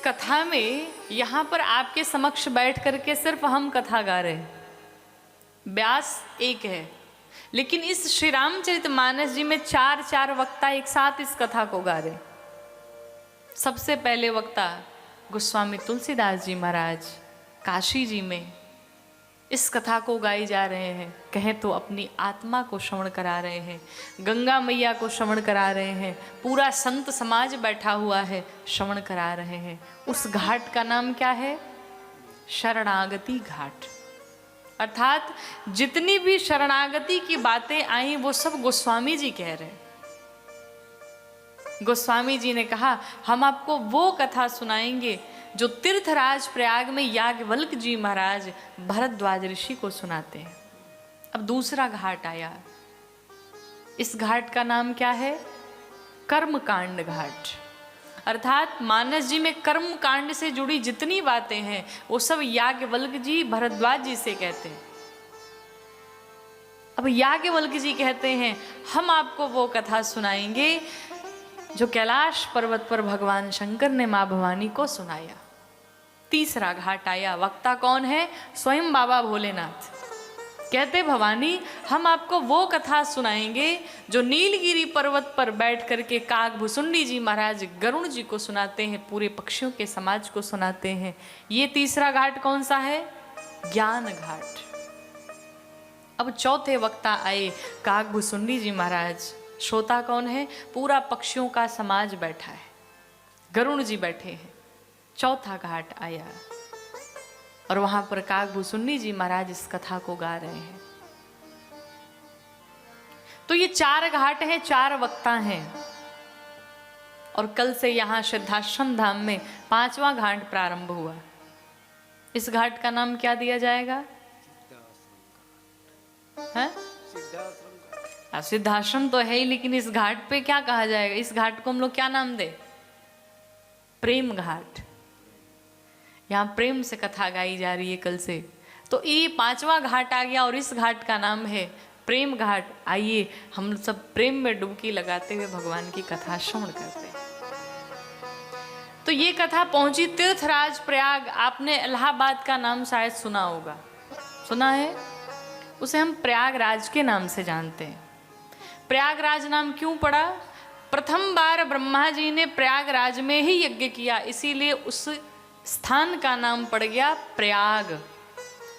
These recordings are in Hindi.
कथा में यहाँ पर आपके समक्ष बैठ करके सिर्फ हम कथा गा रहे हैं, व्यास एक है, लेकिन इस श्री रामचरितमानस जी में चार वक्ता एक साथ इस कथा को गा रहे। सबसे पहले वक्ता गोस्वामी तुलसीदास जी महाराज काशी जी में इस कथा को गाई जा रहे हैं। कहें तो अपनी आत्मा को श्रवण करा रहे हैं, गंगा मैया को श्रवण करा रहे हैं, पूरा संत समाज बैठा हुआ है, श्रवण करा रहे हैं। उस घाट का नाम क्या है? शरणागति घाट। अर्थात जितनी भी शरणागति की बातें आई वो सब गोस्वामी जी कह रहे हैं। गोस्वामी जी ने कहा हम आपको वो कथा सुनाएंगे जो तीर्थराज प्रयाग में याज्ञवल्क्य जी महाराज भरद्वाज ऋषि को सुनाते हैं। अब दूसरा घाट आया। इस घाट का नाम क्या है? कर्मकांड घाट। अर्थात मानस जी में कर्म कांड से जुड़ी जितनी बातें हैं वो सब याज्ञवल्क्य जी भरद्वाज जी से कहते हैं। अब याज्ञवल्क्य जी कहते हैं हम आपको वो कथा सुनाएंगे जो कैलाश पर्वत पर भगवान शंकर ने मां भवानी को सुनाया। तीसरा घाट आया। वक्ता कौन है? स्वयं बाबा भोलेनाथ। कहते भवानी हम आपको वो कथा सुनाएंगे जो नीलगिरी पर्वत पर बैठ करके काकभुसुंडी जी महाराज गरुण जी को सुनाते हैं, पूरे पक्षियों के समाज को सुनाते हैं। ये तीसरा घाट कौन सा है? ज्ञान घाट। अब चौथे वक्ता आए काकभुसुंडी जी महाराज। श्रोता कौन है? पूरा पक्षियों का समाज बैठा है, गरुण जी बैठे हैं। चौथा घाट आया और वहां पर काकभुसुंडी जी महाराज इस कथा को गा रहे हैं। तो ये चार घाट हैं, चार वक्ता हैं। और कल से यहां सिद्धाश्रम धाम में पांचवा घाट प्रारंभ हुआ। इस घाट का नाम क्या दिया जाएगा? सिद्धाश्रम तो है ही, लेकिन इस घाट पे क्या कहा जाएगा? इस घाट को हम लोग क्या नाम दे? प्रेम घाट। यहाँ प्रेम से कथा गाई जा रही है कल से। तो ये पांचवा घाट आ गया और इस घाट का नाम है प्रेम घाट। आइए हम सब प्रेम में डुबकी लगाते हुए भगवान की कथा श्रवण करते हैं। तो ये कथा पहुंची तीर्थराज प्रयाग। आपने इलाहाबाद का नाम शायद सुना होगा, सुना है? उसे हम प्रयागराज के नाम से जानते हैं। प्रयागराज नाम क्यों पड़ा? प्रथम बार ब्रह्मा जी ने प्रयागराज में ही यज्ञ किया, इसीलिए उस स्थान का नाम पड़ गया प्रयाग।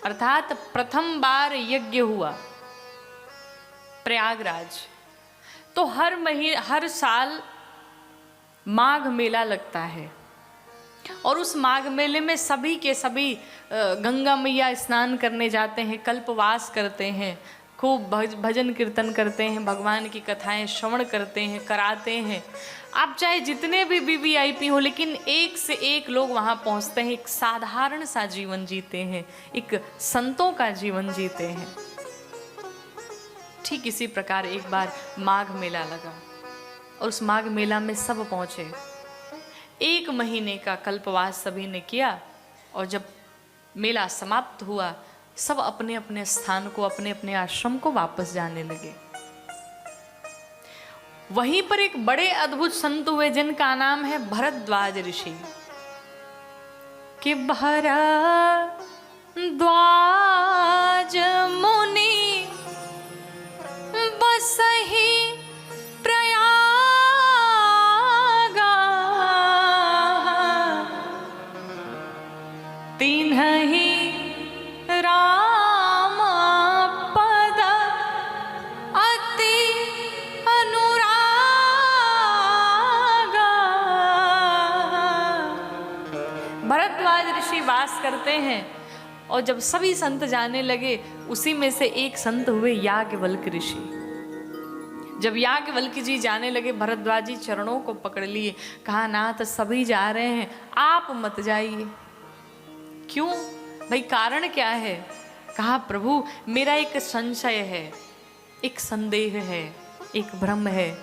अर्थात प्रथम बार यज्ञ हुआ प्रयागराज। तो हर साल माघ मेला लगता है और उस माघ मेले में सभी के सभी गंगा मैया स्नान करने जाते हैं, कल्पवास करते हैं, खूब भजन कीर्तन करते हैं, भगवान की कथाएं श्रवण करते हैं, कराते हैं। आप चाहे जितने भी वीवीआईपी हो, लेकिन एक से एक लोग वहाँ पहुँचते हैं, एक साधारण सा जीवन जीते हैं, एक संतों का जीवन जीते हैं। ठीक इसी प्रकार एक बार माघ मेला लगा और उस माघ मेला में सब पहुँचे। 1 महीने का कल्पवास सभी ने किया और जब मेला समाप्त हुआ सब अपने अपने स्थान को, अपने अपने आश्रम को वापस जाने लगे। वहीं पर एक बड़े अद्भुत संत हुए जिनका नाम है भरद्वाज ऋषि। कि भरद्वाज मुनि बसहि प्रयागा तिन्हि राम पद अति अनुरागा। भरद्वाज ऋषि वास करते हैं और जब सभी संत जाने लगे उसी में से एक संत हुए याज्ञवल्क्य ऋषि। जब याज्ञवल्क्य जी जाने लगे भरद्वाज जी चरणों को पकड़ लिए, कहा नाथ सभी जा रहे हैं आप मत जाइए। क्यों भाई, कारण क्या है? कहा प्रभु मेरा एक संशय है, एक संदेह है, एक भ्रम है।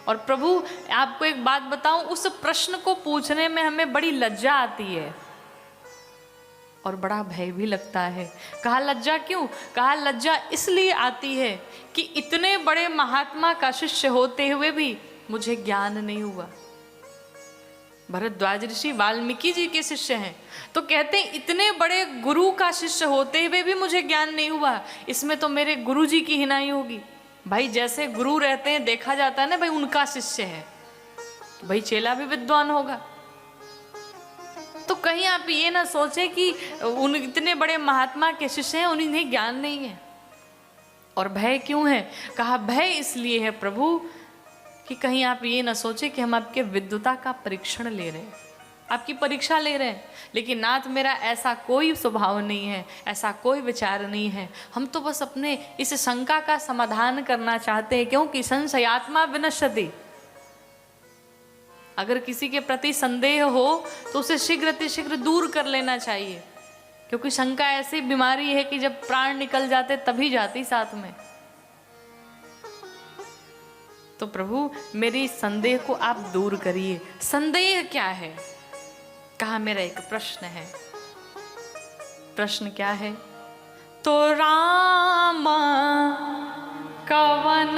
और प्रभु आपको एक बात बताऊं, उस प्रश्न को पूछने में हमें बड़ी लज्जा आती है और बड़ा भय भी लगता है। कहा लज्जा क्यों? कहा लज्जा इसलिए आती है कि इतने बड़े महात्मा का शिष्य होते हुए भी मुझे ज्ञान नहीं हुआ। भरद्वाज ऋषि वाल्मीकि जी के शिष्य हैं, तो कहते हैं इतने बड़े गुरु का शिष्य होते हुए भी मुझे ज्ञान नहीं हुआ, इसमें तो मेरे गुरु जी की हिनाई होगी। भाई जैसे गुरु रहते हैं देखा जाता है ना, भाई उनका शिष्य है तो भाई चेला भी विद्वान होगा। तो कहीं आप ये ना सोचे कि उन इतने बड़े महात्मा के शिष्य हैं उन्हें ज्ञान नहीं है। और भय क्यों है? कहा भय इसलिए है प्रभु कि कहीं आप ये ना सोचे कि हम आपके विद्वता का परीक्षण ले रहे हैं, आपकी परीक्षा ले रहे हैं। लेकिन नाथ मेरा ऐसा कोई स्वभाव नहीं है, ऐसा कोई विचार नहीं है। हम तो बस अपने इस शंका का समाधान करना चाहते हैं, क्योंकि संशयात्मा विनश्यति। अगर किसी के प्रति संदेह हो तो उसे शीघ्र अतिशीघ्र दूर कर लेना चाहिए, क्योंकि शंका ऐसी बीमारी है कि जब प्राण निकल जाते तभी जाती साथ में। तो प्रभु मेरी संदेह को आप दूर करिए। संदेह क्या है? कहा मेरा एक प्रश्न है। प्रश्न क्या है? तो राम कवन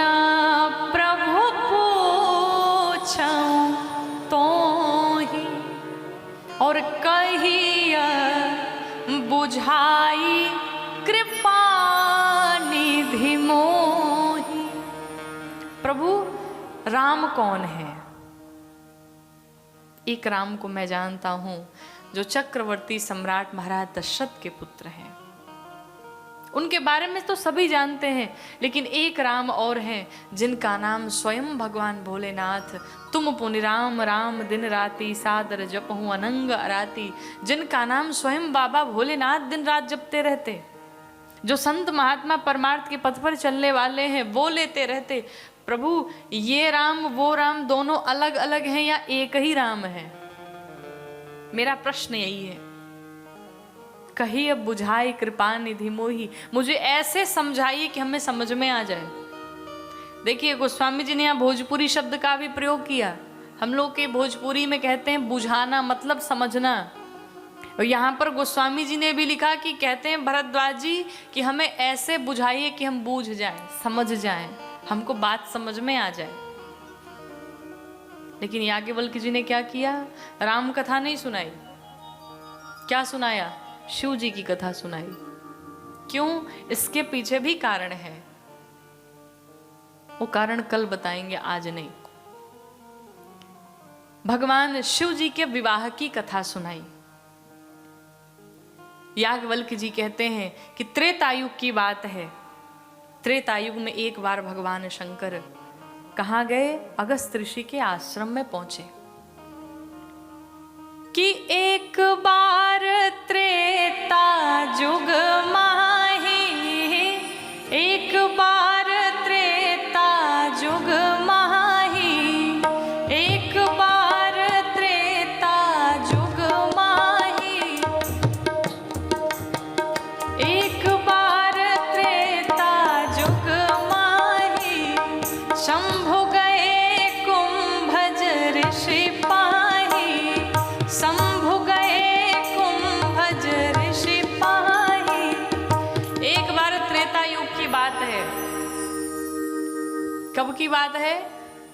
प्रभु पूछऊं तो ही, और कहिया बुझाई कृपा निधि मोहि। प्रभु राम कौन है? एक राम को मैं जानता हूं जो चक्रवर्ती सम्राट महाराज दशरथ के पुत्र हैं। उनके बारे में तो सभी जानते हैं, लेकिन एक राम और हैं जिनका नाम स्वयं भगवान भोलेनाथ तुम पुनि राम राम दिन राति सादर जपहूं अनंग अराती, जिनका नाम स्वयं बाबा भोलेनाथ दिन रात जपते रहते, जो संत महात्मा परमार्थ के पथ पर चलने वाले हैं वो लेते रहते। प्रभु ये राम वो राम दोनों अलग अलग हैं या एक ही राम है? मेरा प्रश्न यही है। कहिए बुझाई कृपा निधि मोहि, मुझे ऐसे समझाइए कि हमें समझ में आ जाए। देखिए गोस्वामी जी ने यहाँ भोजपुरी शब्द का भी प्रयोग किया। हम लोग के भोजपुरी में कहते हैं बुझाना मतलब समझना, और यहाँ पर गोस्वामी जी ने भी लिखा कि कहते हैं भरद्वाज जी कि हमें ऐसे बुझाइए कि हम बूझ जाएं, समझ जाएं, हमको बात समझ में आ जाए। लेकिन याज्ञवल्क्य जी ने क्या किया? राम कथा नहीं सुनाई। क्या सुनाया? शिव जी की कथा सुनाई। क्यों? इसके पीछे भी कारण है, वो कारण कल बताएंगे, आज नहीं। भगवान शिव जी के विवाह की कथा सुनाई। याज्ञवल्क्य जी कहते हैं कि त्रेतायुग की बात है। त्रेतायुग में एक बार भगवान शंकर कहाँ गए? अगस्त ऋषि के आश्रम में पहुंचे कि एक बार त्रेता युग माही, एक बार त्रेता युग माही, एक बार त्रेता युग माही, एक बार त्रेता युग माही, शंभु गए कुंभज ऋषि पाही, शंभु गए कुंभज ऋषि पाही। एक बार त्रेता युग की बात है। कब की बात है?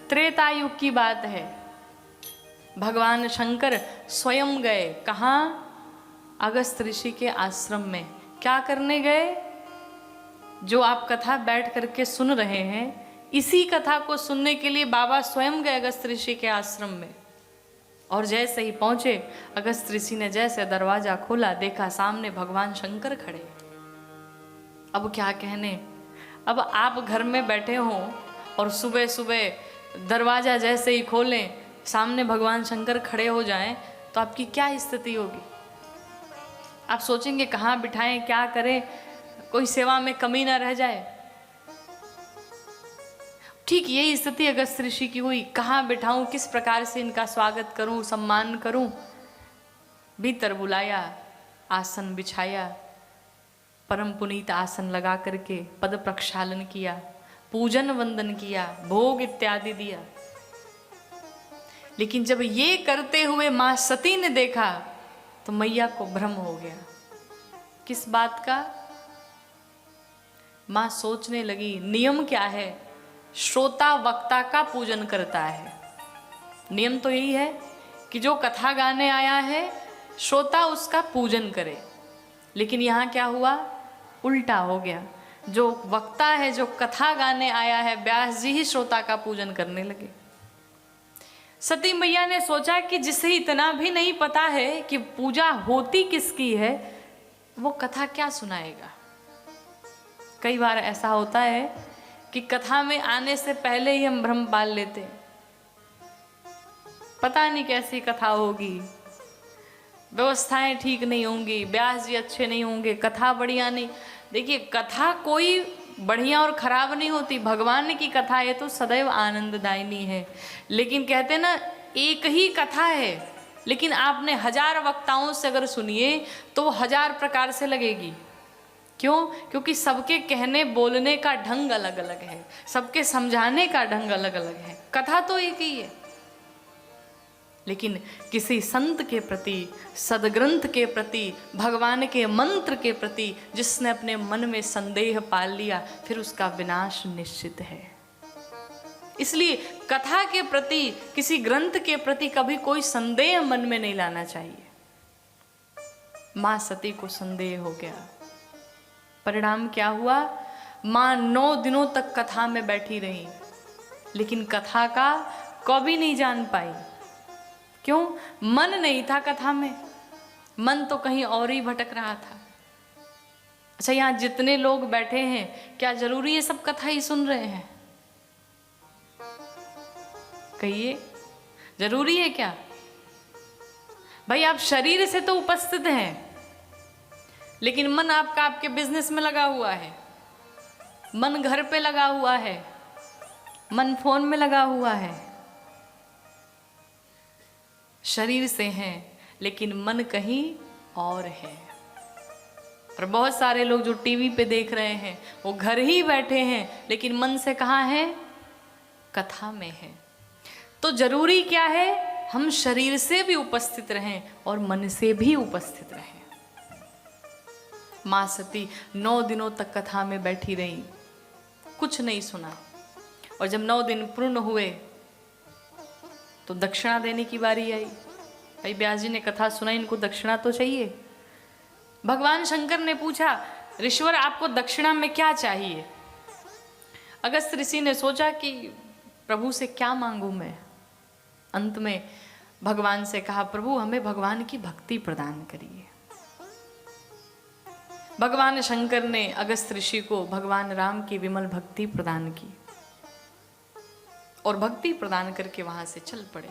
त्रेता युग की बात है। भगवान शंकर स्वयं गए कहाँ? अगस्त ऋषि के आश्रम में। क्या करने गए? जो आप कथा बैठ करके सुन रहे हैं, इसी कथा को सुनने के लिए बाबा स्वयं गए अगस्त ऋषि के आश्रम में। और जैसे ही पहुंचे, अगस्त ऋषि ने जैसे दरवाजा खोला, देखा सामने भगवान शंकर खड़े। अब क्या कहने, अब आप घर में बैठे हो और सुबह सुबह दरवाजा जैसे ही खोलें, सामने भगवान शंकर खड़े हो जाएं, तो आपकी क्या स्थिति होगी? आप सोचेंगे कहाँ बिठाएं, क्या करें, कोई सेवा में कमी ना रह जाए। ठीक यही स्थिति अगस्त ऋषि की हुई। कहाँ बिठाऊं, किस प्रकार से इनका स्वागत करूं, सम्मान करूं। भीतर बुलाया, आसन बिछाया, परम पुनीत आसन लगा करके पद प्रक्षालन किया, पूजन वंदन किया, भोग इत्यादि दिया। लेकिन जब ये करते हुए मां सती ने देखा तो मैया को भ्रम हो गया। किस बात का? मां सोचने लगी, नियम क्या है? श्रोता वक्ता का पूजन करता है। नियम तो यही है कि जो कथा गाने आया है श्रोता उसका पूजन करे, लेकिन यहाँ क्या हुआ, उल्टा हो गया। जो वक्ता है, जो कथा गाने आया है, व्यास जी ही श्रोता का पूजन करने लगे। सती मैया ने सोचा कि जिसे इतना भी नहीं पता है कि पूजा होती किसकी है, वो कथा क्या सुनाएगा। कई बार ऐसा होता है कि कथा में आने से पहले ही हम भ्रम पाल लेते हैं, पता नहीं कैसी कथा होगी, व्यवस्थाएं ठीक नहीं होंगी, व्यास जी अच्छे नहीं होंगे, कथा बढ़िया नहीं। देखिए, कथा कोई बढ़िया और खराब नहीं होती, भगवान की कथा है तो सदैव आनंददायिनी है। लेकिन कहते ना, एक ही कथा है लेकिन आपने 1000 वक्ताओं से अगर सुनिए तो 1000 प्रकार से लगेगी। क्यों? क्योंकि सबके कहने बोलने का ढंग अलग अलग है, सबके समझाने का ढंग अलग अलग है। कथा तो एक ही है, लेकिन किसी संत के प्रति, सदग्रंथ के प्रति, भगवान के मंत्र के प्रति जिसने अपने मन में संदेह पाल लिया, फिर उसका विनाश निश्चित है। इसलिए कथा के प्रति, किसी ग्रंथ के प्रति कभी कोई संदेह मन में नहीं लाना चाहिए। मां सती को संदेह हो गया, परिणाम क्या हुआ, मां 9 दिनों तक कथा में बैठी रही, लेकिन कथा का कभी नहीं जान पाई। क्यों? मन नहीं था कथा में, मन तो कहीं और ही भटक रहा था। अच्छा, यहाँ जितने लोग बैठे हैं, क्या जरूरी है सब कथा ही सुन रहे हैं? कहिए, जरूरी है क्या? भाई, आप शरीर से तो उपस्थित हैं, लेकिन मन आपका आपके बिजनेस में लगा हुआ है, मन घर पे लगा हुआ है, मन फोन में लगा हुआ है। शरीर से हैं लेकिन मन कहीं और है। और बहुत सारे लोग जो टीवी पे देख रहे हैं वो घर ही बैठे हैं, लेकिन मन से कहाँ है? कथा में है। तो जरूरी क्या है? हम शरीर से भी उपस्थित रहें और मन से भी उपस्थित रहें। मां सती 9 दिनों तक कथा में बैठी रही, कुछ नहीं सुना। और जब 9 दिन पूर्ण हुए तो दक्षिणा देने की बारी आई। भाई, व्यास जी ने कथा सुनाई, इनको दक्षिणा तो चाहिए। भगवान शंकर ने पूछा, ऋषवर आपको दक्षिणा में क्या चाहिए? अगस्त्य ऋषि ने सोचा कि प्रभु से क्या मांगू मैं। अंत में भगवान से कहा, प्रभु हमें भगवान की भक्ति प्रदान करिए। भगवान शंकर ने अगस्त्य ऋषि को भगवान राम की विमल भक्ति प्रदान की और भक्ति प्रदान करके वहां से चल पड़े।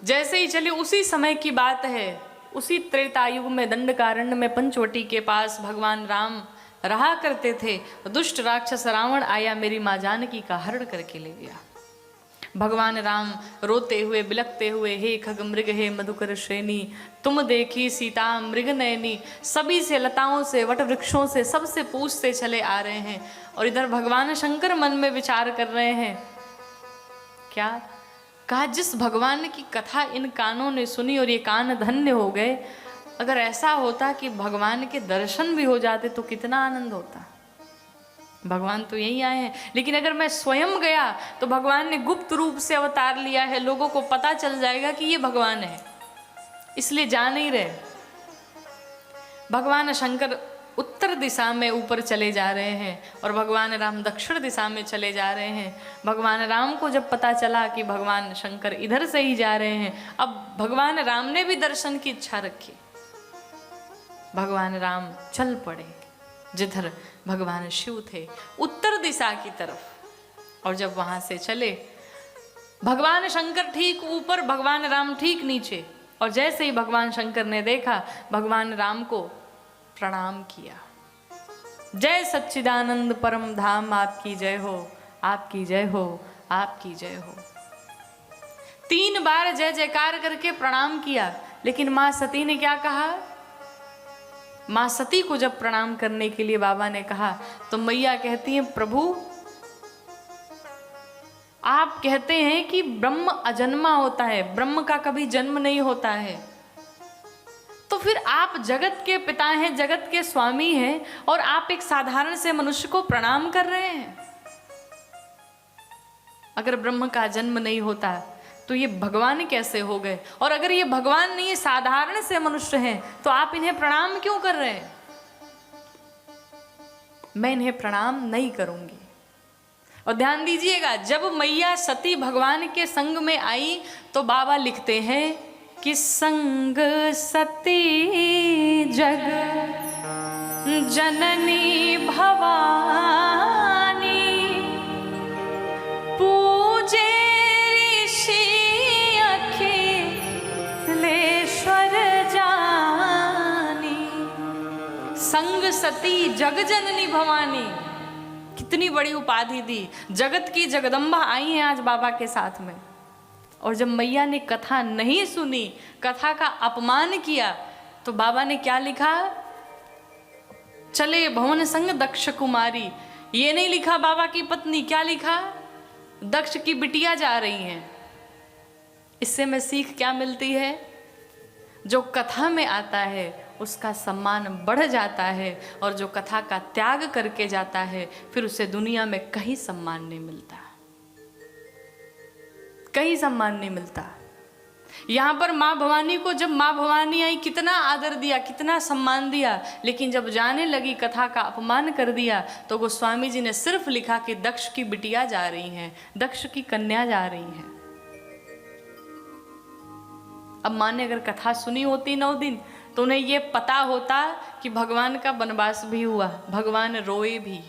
जैसे ही चले, उसी समय की बात है, उसी त्रेतायुग में दंडकारण्य में पंचवटी के पास भगवान राम रहा करते थे। दुष्ट राक्षस रावण आया, मेरी मां जानकी का हरण करके ले गया। भगवान राम रोते हुए बिलखते हुए, हे खग मृग हे मधुकर श्रेणी, तुम देखी सीता मृग नयनी, सभी से, लताओं से, वट वृक्षों से, सबसे पूछते चले आ रहे हैं। और इधर भगवान शंकर मन में विचार कर रहे हैं, क्या? कहा, जिस भगवान की कथा इन कानों ने सुनी और ये कान धन्य हो गए, अगर ऐसा होता कि भगवान के दर्शन भी हो जाते तो कितना आनंद होता। भगवान तो यही आए हैं, लेकिन अगर मैं स्वयं गया तो भगवान ने गुप्त रूप से अवतार लिया है, लोगों को पता चल जाएगा कि ये भगवान है, इसलिए जा नहीं रहे। भगवान शंकर उत्तर दिशा में ऊपर चले जा रहे हैं और भगवान राम दक्षिण दिशा में चले जा रहे हैं। भगवान राम को जब पता चला कि भगवान शंकर इधर से ही जा रहे हैं, अब भगवान राम ने भी दर्शन की इच्छा रखी। भगवान राम चल पड़े जिधर भगवान शिव थे, उत्तर दिशा की तरफ। और जब वहां से चले, भगवान शंकर ठीक ऊपर, भगवान राम ठीक नीचे। और जैसे ही भगवान शंकर ने देखा, भगवान राम को प्रणाम किया। जय सच्चिदानंद परम धाम, आपकी जय हो, आपकी जय हो, आपकी जय हो। 3 बार जय जयकार करके प्रणाम किया। लेकिन मां सती ने क्या कहा? मां सती को जब प्रणाम करने के लिए बाबा ने कहा तो मैया कहती हैं, प्रभु आप कहते हैं कि ब्रह्म अजन्मा होता है, ब्रह्म का कभी जन्म नहीं होता है, तो फिर आप जगत के पिता हैं, जगत के स्वामी हैं, और आप एक साधारण से मनुष्य को प्रणाम कर रहे हैं। अगर ब्रह्म का जन्म नहीं होता तो ये भगवान कैसे हो गए? और अगर ये भगवान नहीं, साधारण से मनुष्य हैं, तो आप इन्हें प्रणाम क्यों कर रहे हैं? मैं इन्हें प्रणाम नहीं करूंगी। और ध्यान दीजिएगा, जब मैया सती भगवान के संग में आई तो बाबा लिखते हैं कि संग सती जग जननी भवानी, पूजे ऋषि अखिलेश्वर जानी। संग सती जग जननी भवानी, कितनी बड़ी उपाधि दी। जगत की जगदम्बा आई हैं आज बाबा के साथ में। और जब मैया ने कथा नहीं सुनी, कथा का अपमान किया, तो बाबा ने क्या लिखा? चले भवन संग दक्ष कुमारी। ये नहीं लिखा बाबा की पत्नी, क्या लिखा? दक्ष की बिटिया जा रही हैं। इससे में सीख क्या मिलती है? जो कथा में आता है उसका सम्मान बढ़ जाता है, और जो कथा का त्याग करके जाता है फिर उसे दुनिया में कहीं सम्मान नहीं मिलता, कहीं सम्मान नहीं मिलता। यहाँ पर माँ भवानी को, जब माँ भवानी आई, कितना आदर दिया, कितना सम्मान दिया, लेकिन जब जाने लगी कथा का अपमान कर दिया, तो गोस्वामी जी ने सिर्फ लिखा कि दक्ष की बिटिया जा रही हैं, दक्ष की कन्या जा रही हैं। अब माँ ने अगर कथा सुनी होती 9 दिन, तो उन्हें ये पता होता कि भगवान का वनवास भी हुआ, भगवान रोए भी।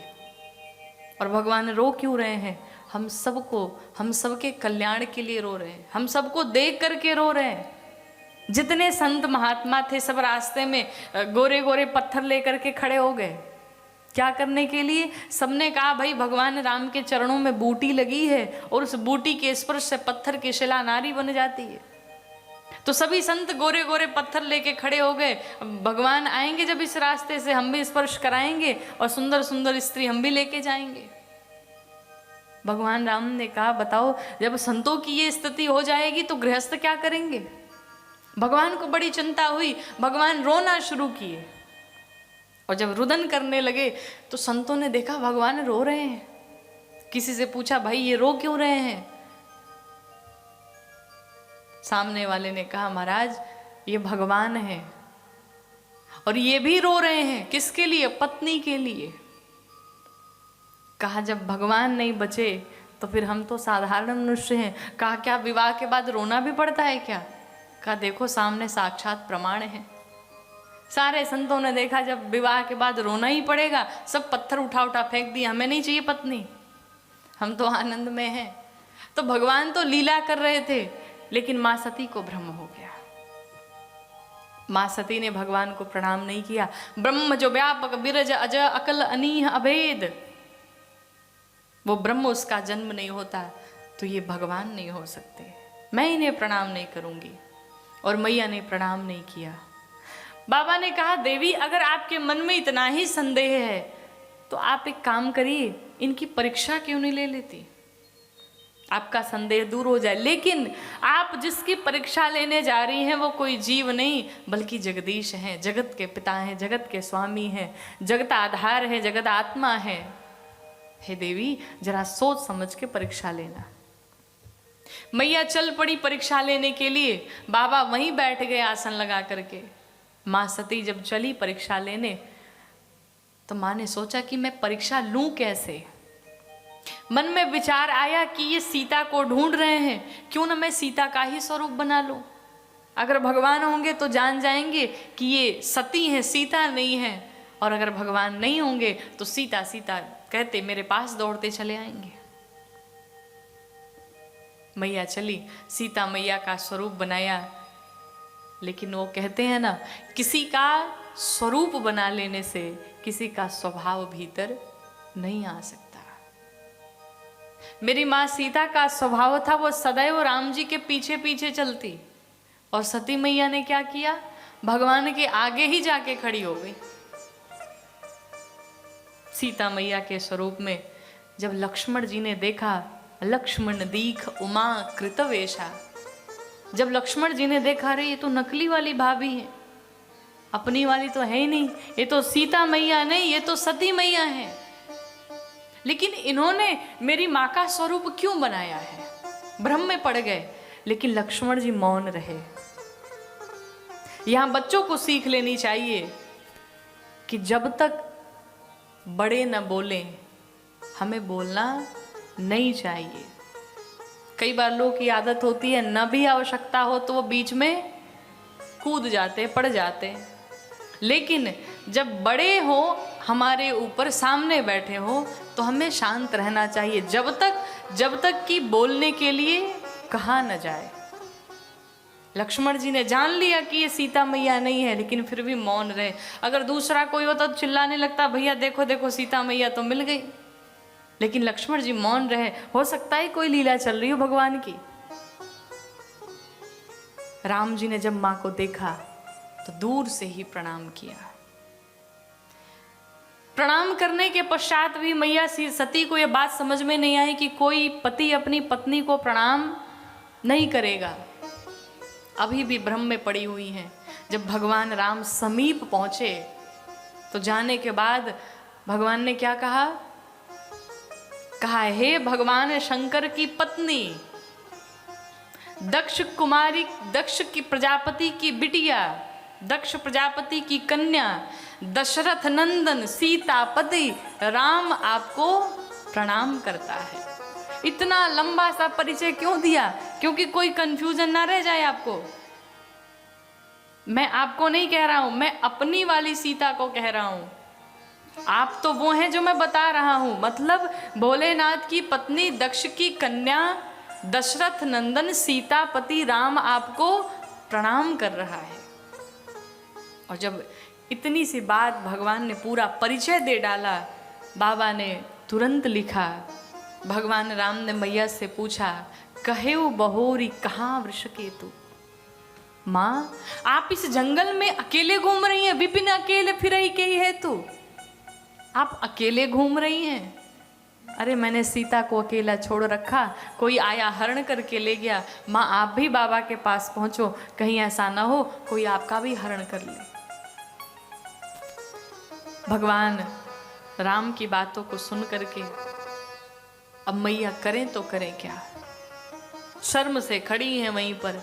और भगवान रो क्यों रहे हैं? हम सबको, हम सबके कल्याण के लिए रो रहे हैं, हम सबको देख करके रो रहे हैं। जितने संत महात्मा थे सब रास्ते में गोरे गोरे पत्थर लेकर के खड़े हो गए। क्या करने के लिए? सबने कहा भाई भगवान राम के चरणों में बूटी लगी है, और उस बूटी के स्पर्श से पत्थर की शिला नारी बन जाती है। तो सभी संत गोरे गोरे पत्थर लेके खड़े हो गए। भगवान आएंगे जब इस रास्ते से, हम भी स्पर्श कराएंगे, और सुंदर सुंदर स्त्री हम भी लेके जाएंगे। भगवान राम ने कहा बताओ, जब संतों की ये स्थिति हो जाएगी तो गृहस्थ क्या करेंगे? भगवान को बड़ी चिंता हुई, भगवान रोना शुरू किए। और जब रुदन करने लगे तो संतों ने देखा भगवान रो रहे हैं। किसी से पूछा भाई ये रो क्यों रहे हैं? सामने वाले ने कहा महाराज ये भगवान है, और ये भी रो रहे हैं। किसके लिए? पत्नी के लिए। कहा जब भगवान नहीं बचे तो फिर हम तो साधारण मनुष्य हैं। कहा क्या विवाह के बाद रोना भी पड़ता है क्या? कहा देखो सामने साक्षात प्रमाण है। सारे संतों ने देखा जब विवाह के बाद रोना ही पड़ेगा, सब पत्थर उठा उठा फेंक दिए, हमें नहीं चाहिए पत्नी, हम तो आनंद में हैं। तो भगवान तो लीला कर रहे थे, लेकिन माँ सती को भ्रम हो गया। माँ सती ने भगवान को प्रणाम नहीं किया। ब्रह्म जो व्यापक विरज अज अकल अनीह अभेद, वो ब्रह्म उसका जन्म नहीं होता तो ये भगवान नहीं हो सकते। मैं इन्हें प्रणाम नहीं करूंगी। और मैया ने प्रणाम नहीं किया। बाबा ने कहा देवी अगर आपके मन में इतना ही संदेह है तो आप एक काम करिए, इनकी परीक्षा क्यों नहीं ले लेती, आपका संदेह दूर हो जाए। लेकिन आप जिसकी परीक्षा लेने जा रही हैं वो कोई जीव नहीं बल्कि जगदीश हैं, जगत के पिता हैं, जगत के स्वामी हैं, जगत आधार है, जगत आत्मा है। हे देवी जरा सोच समझ के परीक्षा लेना। मैया चल पड़ी परीक्षा लेने के लिए। बाबा वहीं बैठ गए आसन लगा करके। माँ सती जब चली परीक्षा लेने तो माँ ने सोचा कि मैं परीक्षा लूं कैसे। मन में विचार आया कि ये सीता को ढूंढ रहे हैं, क्यों ना मैं सीता का ही स्वरूप बना लूं। अगर भगवान होंगे तो जान जाएंगे कि ये सती हैं, सीता नहीं है। और अगर भगवान नहीं होंगे तो सीता सीता कहते मेरे पास दौड़ते चले आएंगे। मैया चली, सीता मैया का स्वरूप बनाया। लेकिन वो कहते हैं ना, किसी का स्वरूप बना लेने से किसी का स्वभाव भीतर नहीं आ सकता। मेरी माँ सीता का स्वभाव था वो सदैव राम जी के पीछे पीछे चलती, और सती मैया ने क्या किया, भगवान के आगे ही जाके खड़ी हो गई। सीता मैया के स्वरूप में जब लक्ष्मण जी ने देखा, लक्ष्मण दीख उमा कृतवेशा, जब लक्ष्मण जी ने देखा अरे ये तो नकली वाली भाभी है, अपनी वाली तो है ही नहीं, ये तो सीता मैया नहीं, ये तो सती मैया है। लेकिन इन्होंने मेरी माँ का स्वरूप क्यों बनाया है, भ्रम में पड़ गए। लेकिन लक्ष्मण जी मौन रहे। यहां बच्चों को सीख लेनी चाहिए कि जब तक बड़े न बोलें हमें बोलना नहीं चाहिए। कई बार लोगों की आदत होती है, न भी आवश्यकता हो तो वो बीच में कूद जाते, पड़ जाते। लेकिन जब बड़े हो हमारे ऊपर, सामने बैठे हो, तो हमें शांत रहना चाहिए जब तक कि बोलने के लिए कहा न जाए। लक्ष्मण जी ने जान लिया कि ये सीता मैया नहीं है, लेकिन फिर भी मौन रहे। अगर दूसरा कोई होता तो चिल्लाने लगता, भैया देखो देखो सीता मैया तो मिल गई। लेकिन लक्ष्मण जी मौन रहे। हो सकता है कोई लीला चल रही हो भगवान की। राम जी ने जब मां को देखा तो दूर से ही प्रणाम किया। प्रणाम करने के पश्चात भी मैया सती को यह बात समझ में नहीं आई कि कोई पति अपनी पत्नी को प्रणाम नहीं करेगा। अभी भी भ्रम में पड़ी हुई हैं। जब भगवान राम समीप पहुंचे तो जाने के बाद भगवान ने क्या कहा? हे भगवान शंकर की पत्नी, दक्ष कुमारी, दक्ष की प्रजापति की बिटिया, दक्ष प्रजापति की कन्या, दशरथ नंदन सीतापति राम आपको प्रणाम करता है। इतना लंबा सा परिचय क्यों दिया? क्योंकि कोई कंफ्यूजन ना रह जाए आपको। मैं आपको नहीं कह रहा हूं, मैं अपनी वाली सीता को कह रहा हूं। आप तो वो हैं जो मैं बता रहा हूं। मतलब भोलेनाथ की पत्नी, दक्ष की कन्या, दशरथ नंदन सीतापति राम आपको प्रणाम कर रहा है। और जब इतनी सी बात भगवान ने पूरा परिचय दे डाला, बाबा ने तुरंत लिखा। भगवान राम ने मैया से पूछा, कहेऊ बहोरी कहाँ वृषकेतु। माँ, आप इस जंगल में अकेले घूम रही हैं, विपिन अकेले फिरई के ही है तू। आप अकेले घूम रही हैं? अरे मैंने सीता को अकेला छोड़ रखा, कोई आया हरण करके ले गया। माँ आप भी बाबा के पास पहुंचो, कहीं ऐसा ना हो कोई आपका भी हरण कर ले। भगवान राम की बातों को सुन करके अब मैया करें तो करें क्या, शर्म से खड़ी हैं वहीं पर।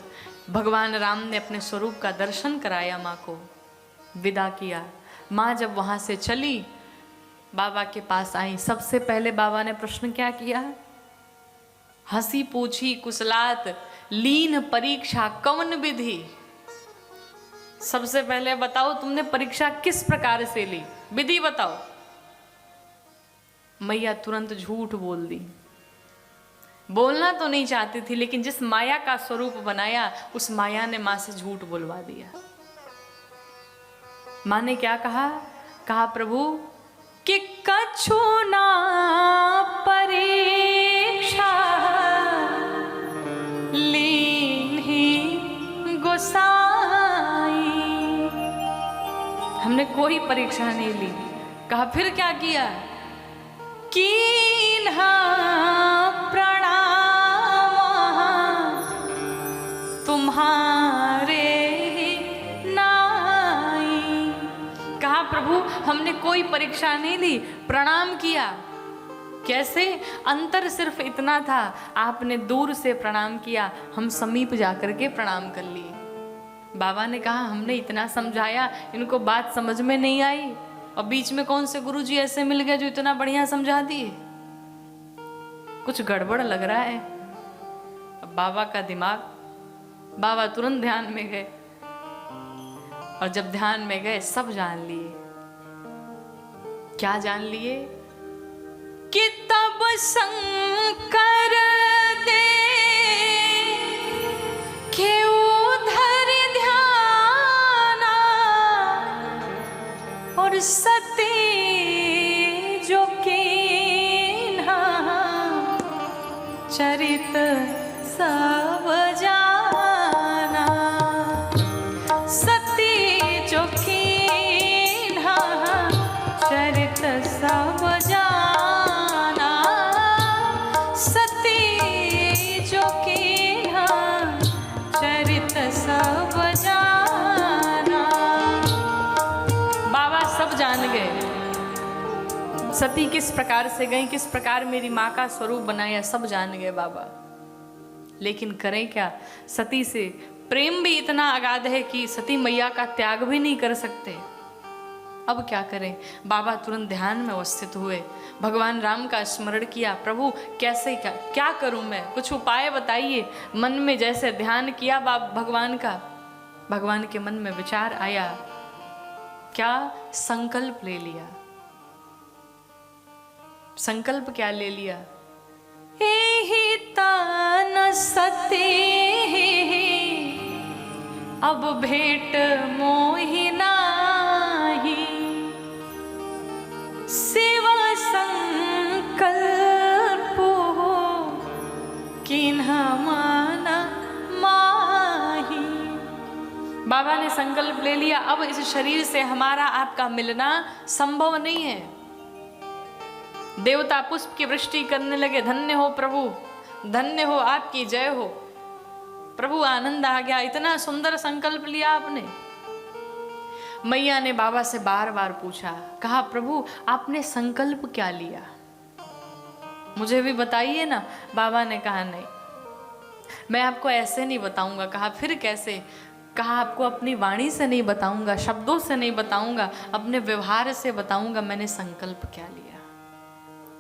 भगवान राम ने अपने स्वरूप का दर्शन कराया, माँ को विदा किया। माँ जब वहां से चली, बाबा के पास आई। सबसे पहले बाबा ने प्रश्न क्या किया? हंसी पूछी कुशलात लीन परीक्षा कवन विधि। सबसे पहले बताओ तुमने परीक्षा किस प्रकार से ली, विधि बताओ। मैया तुरंत झूठ बोल दी। बोलना तो नहीं चाहती थी, लेकिन जिस माया का स्वरूप बनाया उस माया ने मां से झूठ बुलवा दिया। मां ने क्या कहा? प्रभु कि कछु ना परीक्षा लीन्ही गोसाई। हमने कोई परीक्षा नहीं ली। कहा फिर क्या किया? कीन्हा तुम्हारे नाई। कहा प्रभु हमने कोई परीक्षा नहीं ली, प्रणाम किया। कैसे? अंतर सिर्फ इतना था, आपने दूर से प्रणाम किया, हम समीप जाकर के प्रणाम कर लिए। बाबा ने कहा हमने इतना समझाया, इनको बात समझ में नहीं आई, और बीच में कौन से गुरुजी ऐसे मिल गए जो इतना बढ़िया समझा दिए। कुछ गड़बड़ लग रहा है। अब बाबा का दिमाग, बाबा तुरंत ध्यान में गए, और जब ध्यान में गए सब जान लिए। क्या जान लिए? कि तब शंकर दे के उधर ध्याना, और सती जो कीन्हा चरित सब जाना। सती जो कीन्हा चरित सब जाना। सती जो कीन्हा चरित सब जाना। बाबा सब जान गए, सती किस प्रकार से गई, किस प्रकार मेरी माँ का स्वरूप बनाया, सब जान गए बाबा। लेकिन करें क्या, सती से प्रेम भी इतना अगाध है कि सती मैया का त्याग भी नहीं कर सकते। अब क्या करें। बाबा तुरंत ध्यान में अवस्थित हुए, भगवान राम का स्मरण किया। प्रभु कैसे क्या करूं मैं, कुछ उपाय बताइए। मन में जैसे ध्यान किया भगवान का, भगवान के मन में विचार आया, क्या संकल्प ले लिया। संकल्प क्या ले लिया, एहि तान सती अब भेंट मोहि नाही, सेवा संकल्प किन्ह माना माही। बाबा ने संकल्प ले लिया, अब इस शरीर से हमारा आपका मिलना संभव नहीं है। देवता पुष्प की वृष्टि करने लगे, धन्य हो प्रभु, धन्य हो, आपकी जय हो। प्रभु आनंद आ गया, इतना सुंदर संकल्प लिया आपने। मैया ने बाबा से बार बार पूछा, कहा प्रभु आपने संकल्प क्या लिया, मुझे भी बताइए ना। बाबा ने कहा नहीं, मैं आपको ऐसे नहीं बताऊंगा। कहा फिर कैसे। कहा आपको अपनी वाणी से नहीं बताऊंगा, शब्दों से नहीं बताऊंगा, अपने व्यवहार से बताऊंगा मैंने संकल्प क्या लिया।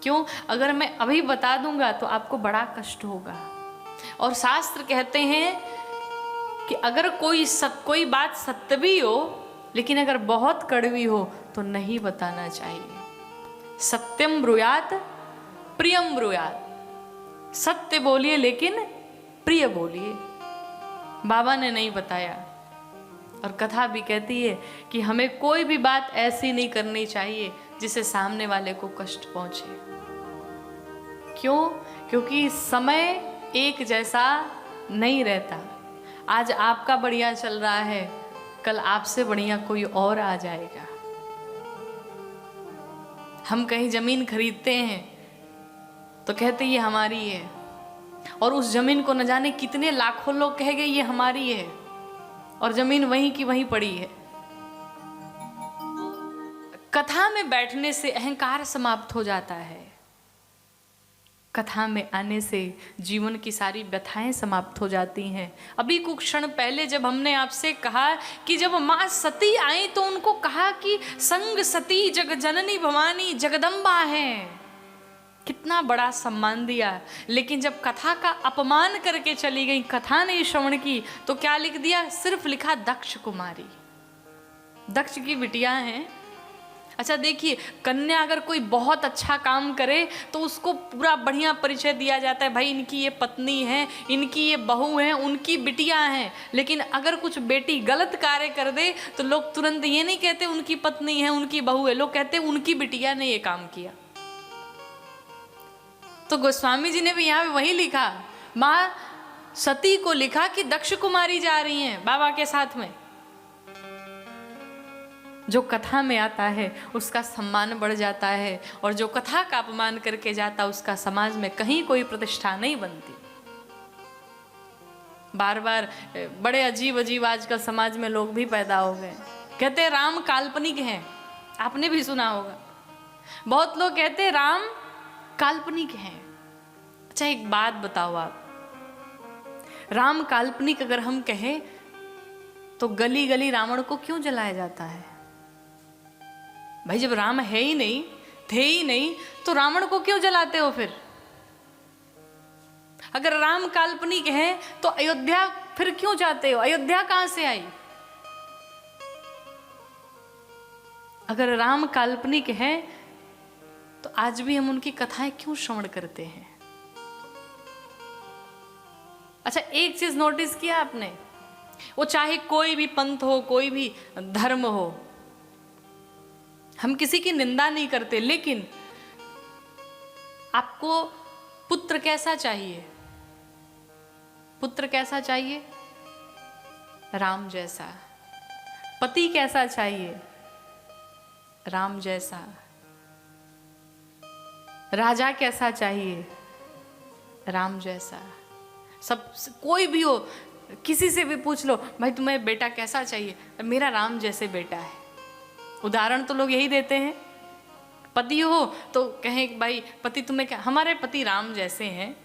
क्यों, अगर मैं अभी बता दूंगा तो आपको बड़ा कष्ट होगा। और शास्त्र कहते हैं कि अगर कोई बात सत्य भी हो लेकिन अगर बहुत कड़वी हो तो नहीं बताना चाहिए। सत्यम ब्रूयात प्रियम ब्रूयात, सत्य बोलिए लेकिन प्रिय बोलिए। बाबा ने नहीं बताया। और कथा भी कहती है कि हमें कोई भी बात ऐसी नहीं करनी चाहिए जिसे सामने वाले को कष्ट पहुंचे। क्यों, क्योंकि समय एक जैसा नहीं रहता। आज आपका बढ़िया चल रहा है, कल आपसे बढ़िया कोई और आ जाएगा। हम कहीं जमीन खरीदते हैं तो कहते ये हमारी है, और उस जमीन को न जाने कितने लाखों लोग कहेंगे ये हमारी है, और जमीन वहीं की वहीं पड़ी है। कथा में बैठने से अहंकार समाप्त हो जाता है। कथा में आने से जीवन की सारी व्यथाएं समाप्त हो जाती हैं। अभी कुछ क्षण पहले जब हमने आपसे कहा कि जब माँ सती आई तो उनको कहा कि संग सती जग जननी भवानी जगदम्बा है, कितना बड़ा सम्मान दिया। लेकिन जब कथा का अपमान करके चली गई, कथा नहीं श्रवण की, तो क्या लिख दिया, सिर्फ लिखा दक्ष कुमारी, दक्ष की बिटिया हैं। अच्छा देखिए, कन्या अगर कोई बहुत अच्छा काम करे तो उसको पूरा बढ़िया परिचय दिया जाता है, भाई इनकी ये पत्नी है, इनकी ये बहू है, उनकी बिटिया हैं। लेकिन अगर कुछ बेटी गलत कार्य कर दे तो लोग तुरंत ये नहीं कहते उनकी पत्नी है, उनकी बहू है, लोग कहते उनकी बिटिया ने ये काम किया। तो गोस्वामी जी ने भी यहाँ पे वही लिखा, माँ सती को लिखा कि दक्ष कुमारी जा रही हैं बाबा के साथ में। जो कथा में आता है उसका सम्मान बढ़ जाता है, और जो कथा का अपमान करके जाता उसका समाज में कहीं कोई प्रतिष्ठा नहीं बनती। बार बार बड़े अजीब अजीब आजकल समाज में लोग भी पैदा हो गए, कहते हैं राम काल्पनिक हैं। आपने भी सुना होगा, बहुत लोग कहते हैं राम काल्पनिक हैं। अच्छा एक बात बताओ आप, राम काल्पनिक अगर हम कहें तो गली गली रावण को क्यों जलाया जाता है? भाई जब राम है ही नहीं, थे ही नहीं, तो रावण को क्यों जलाते हो फिर? अगर राम काल्पनिक है तो अयोध्या फिर क्यों जाते हो? अयोध्या कहां से आई? अगर राम काल्पनिक है तो आज भी हम उनकी कथाएं क्यों श्रवण करते हैं? अच्छा एक चीज नोटिस किया आपने, वो चाहे कोई भी पंथ हो, कोई भी धर्म हो, हम किसी की निंदा नहीं करते, लेकिन आपको पुत्र कैसा चाहिए? पुत्र कैसा चाहिए? राम जैसा। पति कैसा चाहिए? राम जैसा। राजा कैसा चाहिए? राम जैसा। सब कोई भी हो, किसी से भी पूछ लो, भाई तुम्हें बेटा कैसा चाहिए? मेरा राम जैसे बेटा है। उदाहरण तो लोग यही देते हैं। पति हो तो कहें भाई पति तुम्हें क्या? हमारे पति राम जैसे हैं।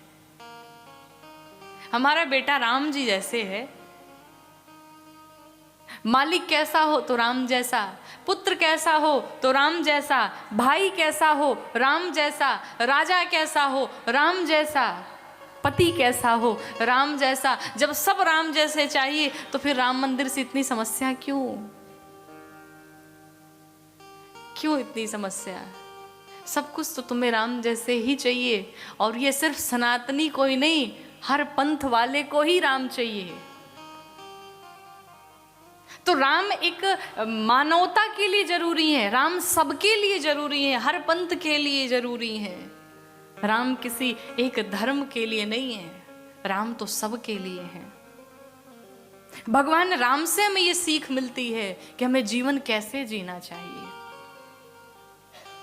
हमारा बेटा राम जी जैसे है। मालिक कैसा हो तो राम जैसा, पुत्र कैसा हो तो राम जैसा, भाई कैसा हो राम जैसा, राजा कैसा हो राम जैसा, पति कैसा हो राम जैसा। जब सब राम जैसे चाहिए तो फिर राम मंदिर से इतनी समस्या क्यों? क्यों इतनी समस्या? सब कुछ तो तुम्हें राम जैसे ही चाहिए। और ये सिर्फ सनातनी को ही नहीं, हर पंथ वाले को ही राम चाहिए। तो राम एक मानवता के लिए जरूरी है, राम सबके लिए जरूरी है, हर पंथ के लिए जरूरी है। राम किसी एक धर्म के लिए नहीं है, राम तो सबके लिए है। भगवान राम से हमें ये सीख मिलती है कि हमें जीवन कैसे जीना चाहिए।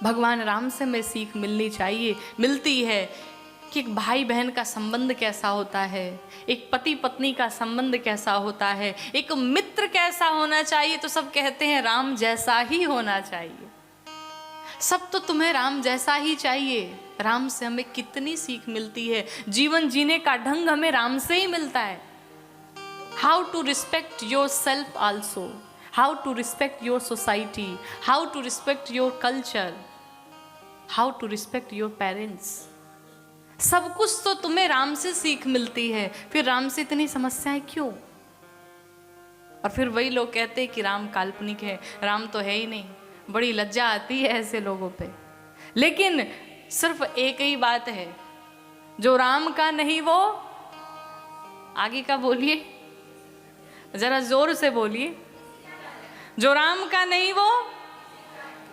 भगवान राम से हमें सीख मिलती है कि एक भाई बहन का संबंध कैसा होता है, एक पति पत्नी का संबंध कैसा होता है, एक मित्र कैसा होना चाहिए। तो सब कहते हैं राम जैसा ही होना चाहिए। सब तो तुम्हें राम जैसा ही चाहिए। राम से हमें कितनी सीख मिलती है। जीवन जीने का ढंग हमें राम से ही मिलता है। How to respect yourself also, how to respect your society, how to respect your culture, how to respect your parents. सब कुछ तो तुम्हें राम से सीख मिलती है। फिर राम से इतनी समस्याएं क्यों? और फिर वही लोग कहते हैं कि राम काल्पनिक है, राम तो है ही नहीं। बड़ी लज्जा आती है ऐसे लोगों पे। लेकिन सिर्फ एक ही बात है, जो राम का नहीं वो आगे का बोलिए, जरा जोर से बोलिए। जो राम का नहीं वो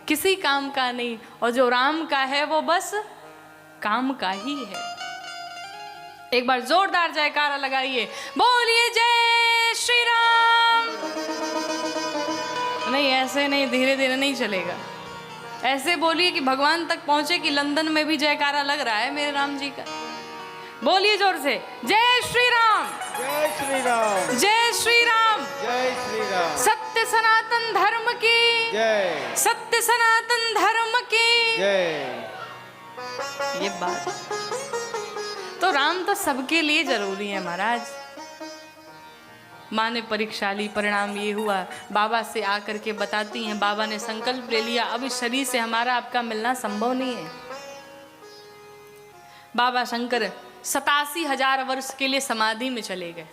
किसी काम का नहीं, और जो राम का है वो बस काम का ही है। एक बार जोरदार जयकारा लगाइए, बोलिए जय श्री राम। नहीं, ऐसे नहीं, धीरे धीरे नहीं चलेगा। ऐसे बोलिए कि भगवान तक पहुंचे कि लंदन में भी जयकारा लग रहा है मेरे राम जी का। बोलिए जोर से, जय श्री राम, जय श्री राम, जय श्री राम, जय श्री राम। सत्य सनातन धर्म की जय, सत्य सनातन धर्म की जय। ये बात तो राम तो सबके लिए जरूरी है महाराज। माँ ने परीक्षा ली, परिणाम ये हुआ। बाबा से आकर के बताती हैं, बाबा ने संकल्प ले लिया अब इस शरीर से हमारा आपका मिलना संभव नहीं है। बाबा शंकर 87,000 वर्ष के लिए समाधि में चले गए।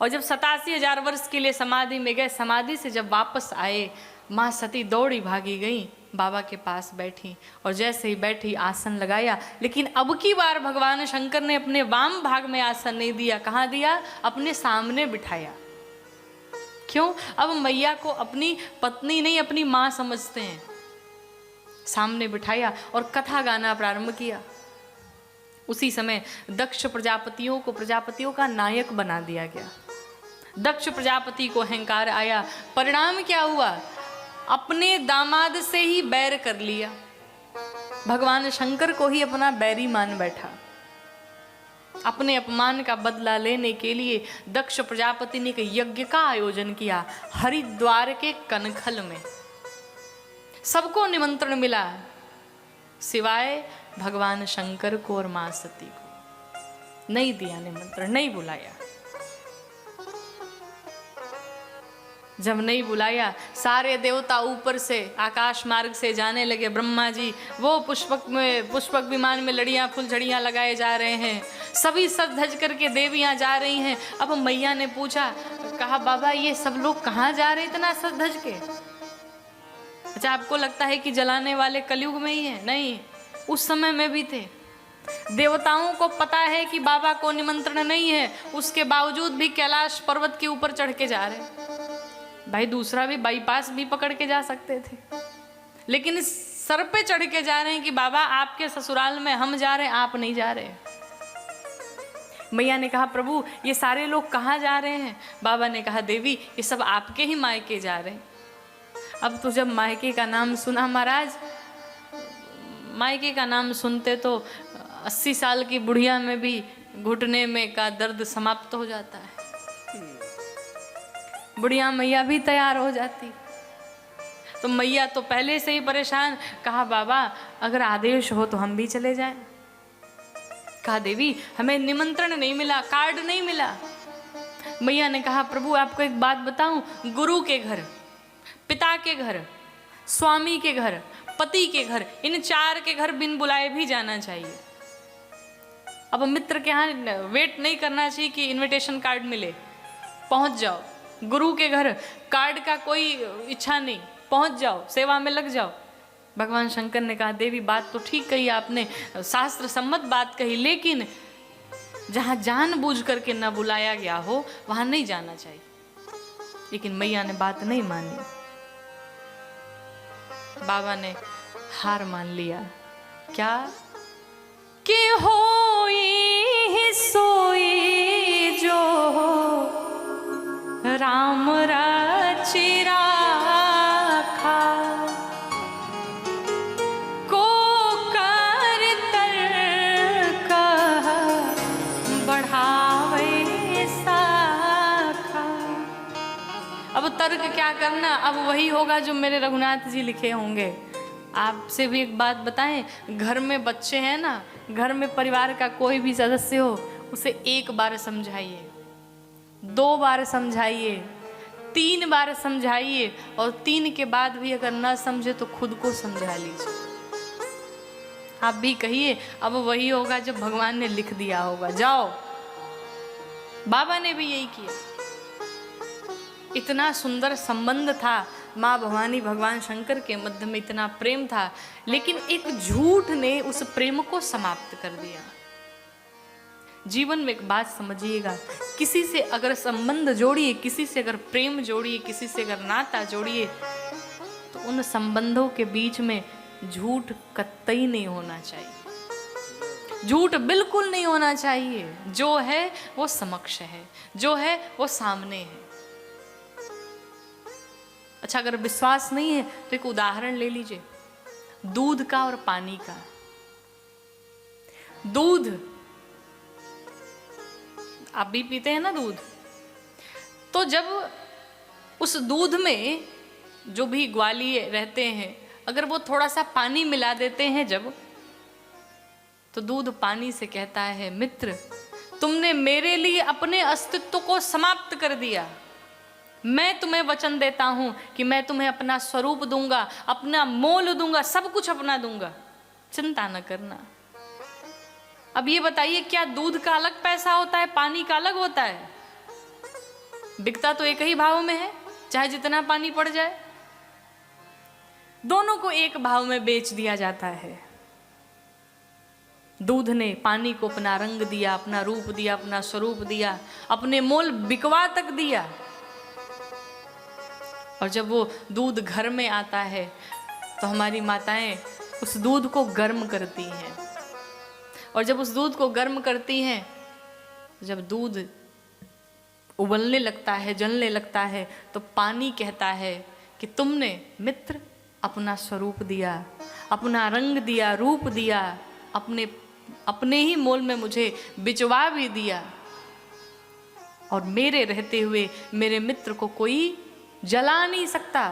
और जब 87,000 वर्ष के लिए समाधि में गए, समाधि से जब वापस आए, माँ सती दौड़ी भागी गई, बाबा के पास बैठी। और जैसे ही बैठी आसन लगाया, लेकिन अब की बार भगवान शंकर ने अपने वाम भाग में आसन नहीं दिया। कहाँ दिया? अपने सामने बिठाया। क्यों? अब मैया को अपनी पत्नी नहीं, अपनी माँ समझते हैं। सामने बिठाया और कथा गाना प्रारंभ किया। उसी समय दक्ष प्रजापतियों का नायक बना दिया गया। दक्ष प्रजापति को अहंकार आया। परिणाम क्या हुआ? अपने दामाद से ही बैर कर लिया। भगवान शंकर को ही अपना बैरी मान बैठा। अपने अपमान का बदला लेने के लिए दक्ष प्रजापति ने एक यज्ञ का आयोजन किया हरिद्वार के कनखल में। सबको निमंत्रण मिला सिवाय भगवान शंकर को और मां सती को नहीं दिया निमंत्रण, नहीं बुलाया। जब नहीं बुलाया, सारे देवता ऊपर से आकाश मार्ग से जाने लगे। ब्रह्मा जी वो पुष्पक विमान में लड़ियां फुलझड़ियां लगाए जा रहे हैं, सभी सज धज करके देवियां जा रही हैं। अब मैया ने पूछा, कहा बाबा ये सब लोग कहाँ जा रहे इतना सज धज के? अच्छा, आपको लगता है कि जलाने वाले कलयुग में ही है? नहीं, उस समय में भी थे। देवताओं को पता है कि बाबा को निमंत्रण नहीं है, उसके बावजूद भी कैलाश पर्वत के ऊपर चढ़ के जा रहे। भाई दूसरा भी बाईपास भी पकड़ के जा सकते थे, लेकिन इस सर पे चढ़ के जा रहे हैं कि बाबा आपके ससुराल में हम जा रहे हैं, आप नहीं जा रहे। मैया ने कहा, प्रभु ये सारे लोग कहाँ जा रहे हैं? बाबा ने कहा, देवी ये सब आपके ही मायके जा रहे हैं। अब तो जब मायके का नाम सुना महाराज, मायके का नाम सुनते तो 80 साल की बुढ़िया में भी घुटने में का दर्द समाप्त हो जाता है। बुढ़िया मैया भी तैयार हो जाती। तो मैया तो पहले से ही परेशान। कहा, बाबा अगर आदेश हो तो हम भी चले जाएं। कहा देवी हमें निमंत्रण नहीं मिला, कार्ड नहीं मिला। मैया ने कहा प्रभु आपको एक बात बताऊं, गुरु के घर, पिता के घर, स्वामी के घर, पति के घर, इन 4 के घर बिन बुलाए भी जाना चाहिए। अब मित्र के यहाँ वेट नहीं करना चाहिए कि इनविटेशन कार्ड मिले, पहुंच जाओ। गुरु के घर कार्ड का कोई इच्छा नहीं, पहुंच जाओ, सेवा में लग जाओ। भगवान शंकर ने कहा देवी बात तो ठीक कही आपने, शास्त्र सम्मत बात कही, लेकिन जहाँ जानबूझ करके न बुलाया गया हो वहां नहीं जाना चाहिए। लेकिन मैया ने बात नहीं मानी, बाबा ने हार मान लिया। क्या कि होई सोई जो राम रचि राखा, को कर तर्क बढ़ावे साखा। अब तर्क क्या करना, अब वही होगा जो मेरे रघुनाथ जी लिखे होंगे। आपसे भी एक बात बताएं, घर में बच्चे हैं ना, घर में परिवार का कोई भी सदस्य हो, उसे 1 बार समझाइए, 2 बार समझाइए, 3 बार समझाइए, और 3 के बाद भी अगर ना समझे तो खुद को समझा लीजिए। आप भी कहिए, अब वही होगा जब भगवान ने लिख दिया होगा। जाओ, बाबा ने भी यही किया। इतना सुंदर संबंध था माँ भवानी भगवान शंकर के मध्य में, इतना प्रेम था, लेकिन एक झूठ ने उस प्रेम को समाप्त कर दिया। जीवन में एक बात समझिएगा, किसी से अगर संबंध जोड़िए, किसी से अगर प्रेम जोड़िए, किसी से अगर नाता जोड़िए, तो उन संबंधों के बीच में झूठ कतई नहीं होना चाहिए। झूठ बिल्कुल नहीं होना चाहिए। जो है वो समक्ष है, जो है वो सामने है। अच्छा, अगर विश्वास नहीं है तो एक उदाहरण ले लीजिए, दूध का और पानी का। दूध आप भी पीते हैं ना दूध, तो जब उस दूध में जो भी ग्वालिये रहते हैं, अगर वो थोड़ा सा पानी मिला देते हैं जब, तो दूध पानी से कहता है मित्र तुमने मेरे लिए अपने अस्तित्व को समाप्त कर दिया। मैं तुम्हें वचन देता हूं कि मैं तुम्हें अपना स्वरूप दूंगा, अपना मोल दूंगा, सब कुछ अपना दूंगा, चिंता न करना। अब ये बताइए, क्या दूध का अलग पैसा होता है, पानी का अलग होता है? बिकता तो एक ही भाव में है, चाहे जितना पानी पड़ जाए, दोनों को एक भाव में बेच दिया जाता है। दूध ने पानी को अपना रंग दिया, अपना रूप दिया, अपना स्वरूप दिया, अपने मोल बिकवा तक दिया। और जब वो दूध घर में आता है तो हमारी माताएं उस दूध को गर्म करती हैं, और जब उस दूध को गर्म करती हैं, जब दूध उबलने लगता है, जलने लगता है, तो पानी कहता है कि तुमने मित्र अपना स्वरूप दिया, अपना रंग दिया, रूप दिया, अपने ही मोल में मुझे बिचवा भी दिया, और मेरे रहते हुए मेरे मित्र को कोई जला नहीं सकता।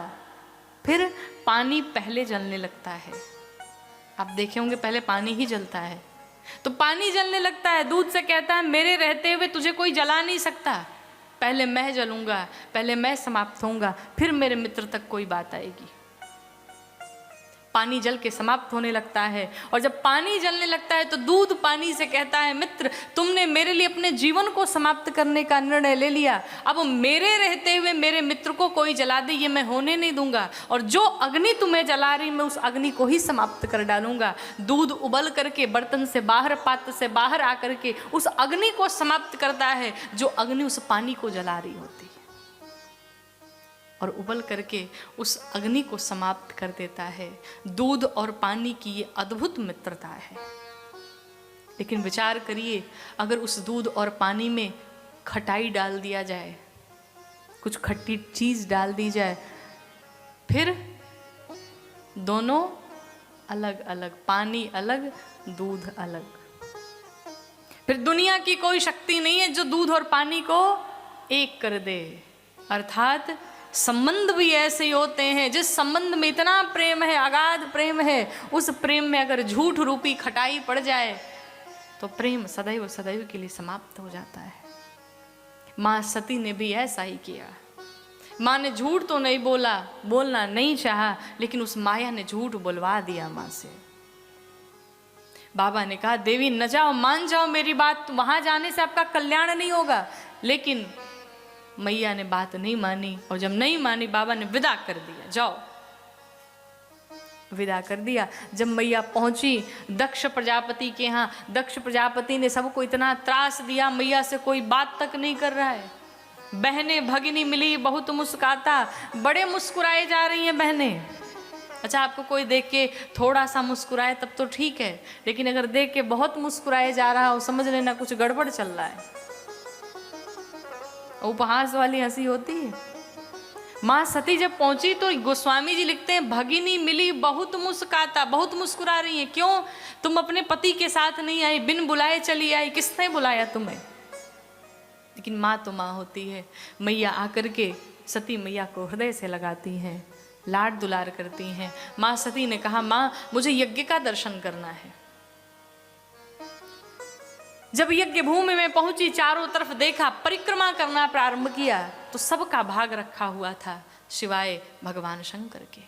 फिर पानी पहले जलने लगता है। आप देखे होंगे पहले पानी ही जलता है, तो पानी जलने लगता है, दूध से कहता है मेरे रहते हुए तुझे कोई जला नहीं सकता, पहले मैं जलूंगा, पहले मैं समाप्त होऊंगा, फिर मेरे मित्र तक कोई बात आएगी। पानी जल के समाप्त होने लगता है, और जब पानी जलने लगता है तो दूध पानी से कहता है मित्र तुमने मेरे लिए अपने जीवन को समाप्त करने का निर्णय ले लिया, अब मेरे रहते हुए मेरे मित्र को कोई जला दे ये मैं होने नहीं दूंगा, और जो अग्नि तुम्हें जला रही मैं उस अग्नि को ही समाप्त कर डालूंगा। दूध उबल करके बर्तन से बाहर, पात्र से बाहर आकर के उस अग्नि को समाप्त करता है जो अग्नि उस पानी को जला रही होती है, और उबल करके उस अग्नि को समाप्त कर देता है। दूध और पानी की ये अद्भुत मित्रता है। लेकिन विचार करिए, अगर उस दूध और पानी में खटाई डाल दिया जाए, कुछ खट्टी चीज डाल दी जाए, फिर दोनों अलग अलग, पानी अलग, दूध अलग। फिर दुनिया की कोई शक्ति नहीं है जो दूध और पानी को एक कर दे। अर्थात संबंध भी ऐसे ही होते हैं, जिस संबंध में इतना प्रेम है, अगाध प्रेम है, उस प्रेम में अगर झूठ रूपी खटाई पड़ जाए तो प्रेम सदैव सदैव के लिए समाप्त हो जाता है। माँ सती ने भी ऐसा ही किया। माँ ने झूठ तो नहीं बोला, बोलना नहीं चाहा, लेकिन उस माया ने झूठ बुलवा दिया माँ से। बाबा ने कहा देवी न जाओ, मान जाओ मेरी बात, वहां जाने से आपका कल्याण नहीं होगा। लेकिन मैया ने बात नहीं मानी, और जब नहीं मानी बाबा ने विदा कर दिया, जाओ, विदा कर दिया। जब मैया पहुंची दक्ष प्रजापति के यहाँ, दक्ष प्रजापति ने सबको इतना त्रास दिया, मैया से कोई बात तक नहीं कर रहा है। बहनें भगिनी मिली, बहुत मुस्कुराता, बड़े मुस्कुराए जा रही हैं बहनें। अच्छा, आपको कोई देख के थोड़ा सा मुस्कुराए तब तो ठीक है, लेकिन अगर देख के बहुत मुस्कुराए जा रहा हो, समझ लेना कुछ गड़बड़ चल रहा है। उपहास वाली हंसी होती है। माँ सती जब पहुंची तो गोस्वामी जी लिखते हैं भगिनी मिली बहुत मुस्कुराता, बहुत मुस्कुरा रही है। क्यों? तुम अपने पति के साथ नहीं आई, बिन बुलाए चली आई, किसने बुलाया तुम्हें? लेकिन माँ तो माँ होती है। मैया आकर के सती मैया को हृदय से लगाती हैं, लाड दुलार करती हैं। माँ सती ने कहा माँ मुझे यज्ञ का दर्शन करना है। जब यज्ञ भूमि में पहुंची, चारों तरफ देखा, परिक्रमा करना प्रारंभ किया, तो सबका भाग रखा हुआ था सिवाय भगवान शंकर के।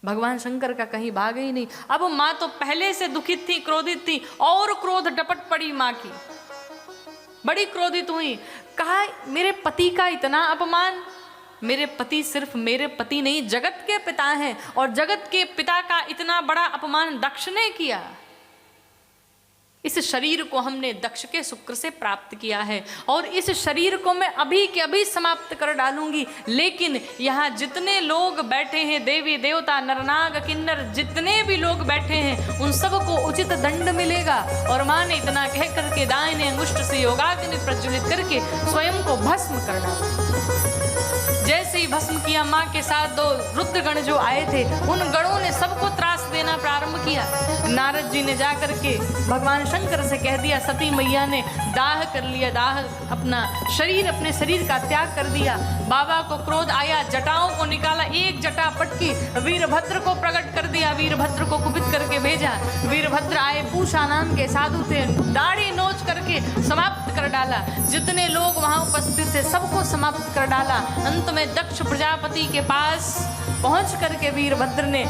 भगवान शंकर का कहीं भाग ही नहीं। अब माँ तो पहले से दुखित थी, क्रोधित थी, और क्रोध डपट पड़ी माँ की, बड़ी क्रोधित हुई। कहा मेरे पति का इतना अपमान, मेरे पति सिर्फ मेरे पति नहीं जगत के पिता हैं, और जगत के पिता का इतना बड़ा अपमान दक्ष ने किया। इस शरीर को हमने दक्ष के शुक्र से प्राप्त किया है, और इस शरीर को मैं अभी के अभी समाप्त कर डालूंगी। लेकिन यहाँ जितने लोग बैठे हैं, देवी देवता नरनाग किन्नर जितने भी लोग बैठे हैं, उन सबको उचित दंड मिलेगा। और माँ ने इतना कह करके दाहिने अंगुष्ठ से योगाग्नि प्रज्वलित करके स्वयं को भस्म कर डाला। जैसे ही भस्म किया, माँ के साथ दो रुद्रगण जो आए थे, उन गणों ने सबको त्रास देना प्रारंभ किया। नारद जी ने जाकर के भगवान शंकर से कह दिया, सती मैया ने दाह कर लिया, दाह अपने शरीर का त्याग कर दिया। बाबा को क्रोध आया, जटाओं को निकाला, एक जटा पटकी, वीरभद्र को प्रकट कर दिया, वीरभद्र को कुपित करके भेजा। वीरभद्र आए, पूषा नाम के साधु थे, दाढ़ी नोच करके समाप्त कर डाला। जितने लोग वहां उपस्थित थे सबको समाप्त कर डाला। अंत में दक्ष प्रजापति के पास पहुंच करके वीरभद्र ने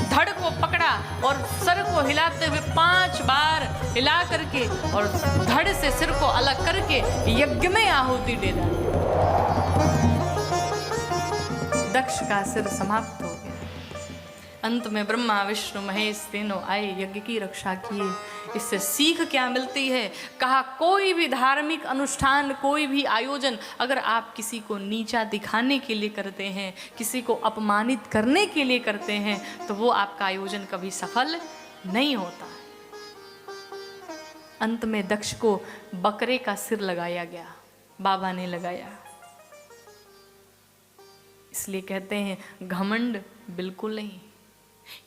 धड़ को पकड़ा और सर को हिलाते हुए 5 बार हिला करके और धड़ से सिर को अलग करके यज्ञ में आहुति दे डाली। दक्ष का सिर समाप्त हो गया। अंत में ब्रह्मा विष्णु महेश तीनों आए, यज्ञ की रक्षा किए। इससे सीख क्या मिलती है? कहा कोई भी धार्मिक अनुष्ठान, कोई भी आयोजन अगर आप किसी को नीचा दिखाने के लिए करते हैं, किसी को अपमानित करने के लिए करते हैं, तो वो आपका आयोजन कभी सफल नहीं होता। अंत में दक्ष को बकरे का सिर लगाया गया, बाबा ने लगाया। इसलिए कहते हैं घमंड बिल्कुल नहीं।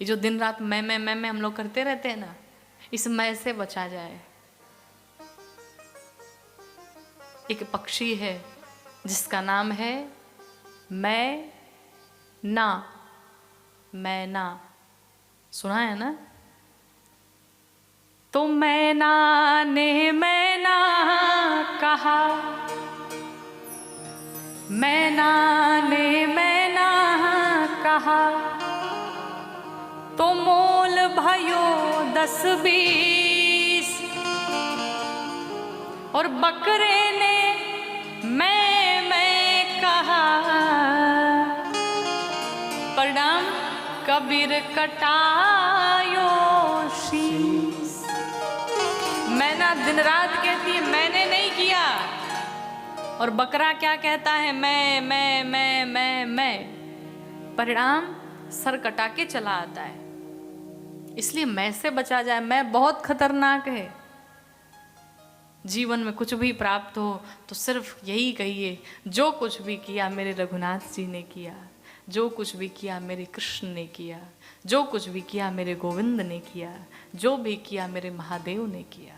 ये जो दिन रात मैं हम लोग करते रहते हैं ना, इस मैं से बचा जाए। एक पक्षी है जिसका नाम है मैना। मैना सुना है ना? तो मैना ने मैना कहा, मैना ने मैना कहा, तो मोल भयो 10-20। और बकरे ने मैं कहा, परिणाम कबीर कटायो शीस। मैना दिन रात कहती है मैंने नहीं किया, और बकरा क्या कहता है? मैं। परिणाम सर कटा के चला आता है। इसलिए मैं से बचा जाए। मैं बहुत खतरनाक है। जीवन में कुछ भी प्राप्त हो तो सिर्फ यही कहिए, जो कुछ भी किया मेरे रघुनाथ जी ने किया, जो कुछ भी किया मेरे कृष्ण ने किया, जो कुछ भी किया मेरे गोविंद ने किया, जो भी किया मेरे महादेव ने किया।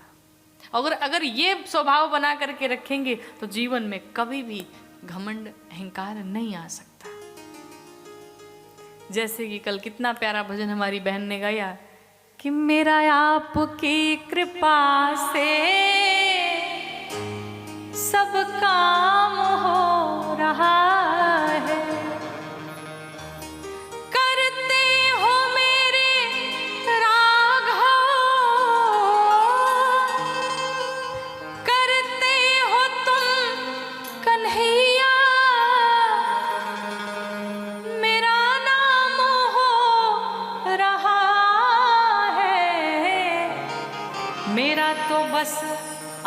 अगर ये स्वभाव बना करके रखेंगे तो जीवन में कभी भी घमंड अहंकार नहीं आ सकता। जैसे कि कल कितना प्यारा भजन हमारी बहन ने गाया कि मेरा आपकी कृपा से सब काम हो रहा है। करते हो मेरे राघव, करते हो तुम कन्हैया, मेरा नाम हो रहा है। मेरा तो बस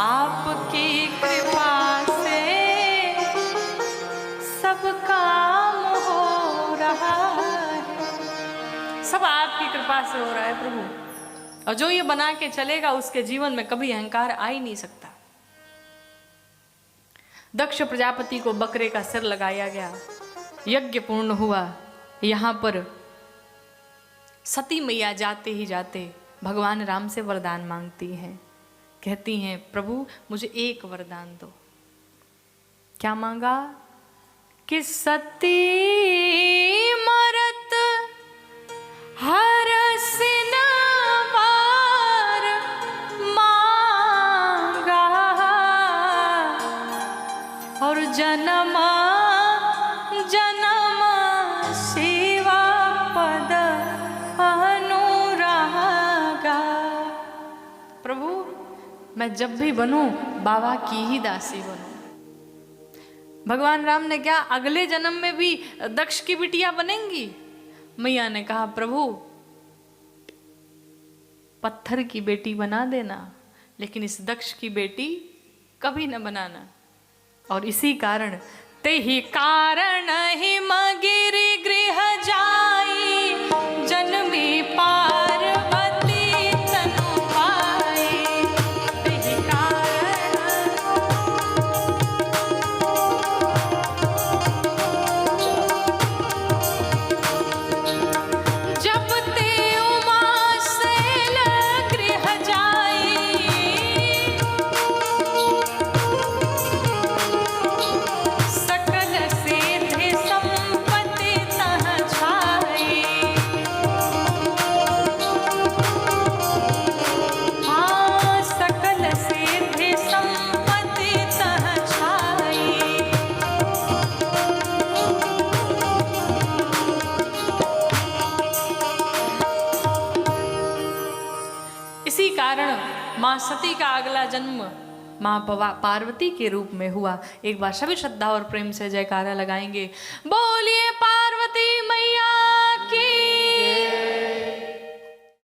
आपकी कृपा से सब काम हो रहा है। सब आपकी कृपा से हो रहा है प्रभु। और जो ये बना के चलेगा उसके जीवन में कभी अहंकार आ ही नहीं सकता। दक्ष प्रजापति को बकरे का सिर लगाया गया, यज्ञ पूर्ण हुआ। यहां पर सती मैया जाते ही जाते भगवान राम से वरदान मांगती हैं, कहती हैं प्रभु मुझे एक वरदान दो। क्या मांगा? कि सती मरत हर सिन बार मांगा, और जन्म जन्म शिवा पद अनुरागा। प्रभु मैं जब भी बनूं बाबा की ही दासी बनूं। भगवान राम ने क्या अगले जन्म में भी दक्ष की बिटिया बनेंगी? मैया ने कहा प्रभु पत्थर की बेटी बना देना, लेकिन इस दक्ष की बेटी कभी न बनाना। और इसी कारण ते ही कारण ही मगिरी गृह जाई, जन्मी पार्वती तनु पाई। ते ही कारण जब ते उमा शैल गृह जाई, सकल सिद्धि संपत्ति तह छाई। हाँ सकल सिद्धि संपत्ति तह छाई। इसी कारण माँ सती का अगला जन्म माँ पार्वती के रूप में हुआ। एक बार सभी श्रद्धा और प्रेम से जयकारा लगाएंगे, बोलिए पार्वती मैया